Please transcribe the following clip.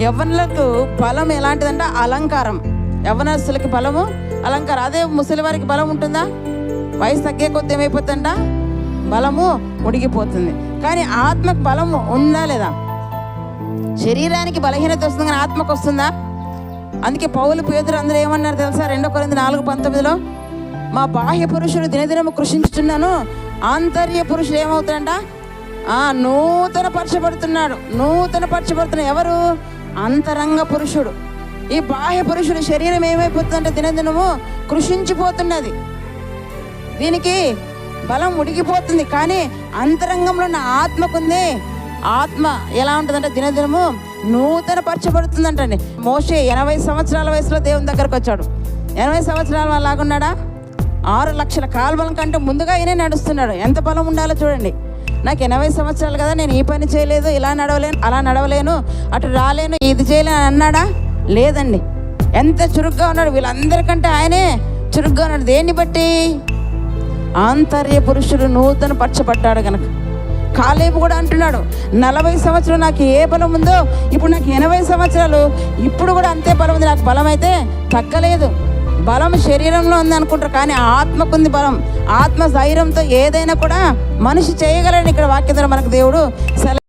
యవ్వనులకు బలం ఎలాంటిదంటే అలంకారం. యవ్వనస్తులకి బలము అలంకారం. అదే ముసలి వారికి బలం ఉంటుందా? వయసు తగ్గే కొద్ది ఏమైపోతుందంట? బలము ఉడిగిపోతుంది. కానీ ఆత్మకు బలము ఉందా లేదా? శరీరానికి బలహీనత వస్తుంది కానీ ఆత్మకు వస్తుందా? అందుకే పౌలు, పేతురు అందరూ ఏమన్నారు తెలుసా? 2 కొరింథీ 4:19 మా బాహ్య పురుషుడు దినదినము కృషించుచున్నాను, ఆంతర్య పురుషుడు ఏమవుతాడంట? నూతన పరచబడుతున్నాడు. ఎవరు? అంతరంగ పురుషుడు. ఈ బాహ్య పురుషుడు శరీరం ఏమైపోతుందంటే దినదినము కృషించిపోతున్నది, దీనికి బలం ఉడిగిపోతుంది. కానీ అంతరంగంలో ఉన్న ఆత్మకుంది. ఆత్మ ఎలా ఉంటుందంటే దినదినము నూతన పరచబడుతుందంటండి. మోషే 80 సంవత్సరాల వయసులో దేవుని దగ్గరకు వచ్చాడు. 80 సంవత్సరాల లాగున్నాడా? 6 లక్షల కాల్బలం కంటే ముందుగా ఈయనే నడుస్తున్నాడు. ఎంత బలం ఉండాలో చూడండి. నాకు 80 సంవత్సరాలు కదా, నేను ఈ పని చేయలేదు, ఇలా నడవలేను, అలా నడవలేను, అటు రాలేను, ఇది చేయలేను అన్నాడా? లేదండి. ఎంత చురుగ్గా ఉన్నాడు. వీళ్ళందరికంటే ఆయనే చురుగ్గా ఉన్నాడు. దేన్ని బట్టి? ఆంతర్య పురుషుడు నూతన పరచబడ్డాడు కనుక. కాలేబు కూడా అంటున్నాడు, 40 సంవత్సరాలు నాకు ఏ బలం ఉందో ఇప్పుడు నాకు 80 సంవత్సరాలు, ఇప్పుడు కూడా అంతే బలం ఉంది. నాకు బలం అయితే తగ్గలేదు. బలం శరీరంలో ఉంది అనుకుంటారు, కానీ ఆత్మకుంది బలం. ఆత్మ ధైర్యంతో ఏదైనా కూడా మనిషి చేయగలని ఇక్కడ వాక్యం ద్వారా మనకు దేవుడు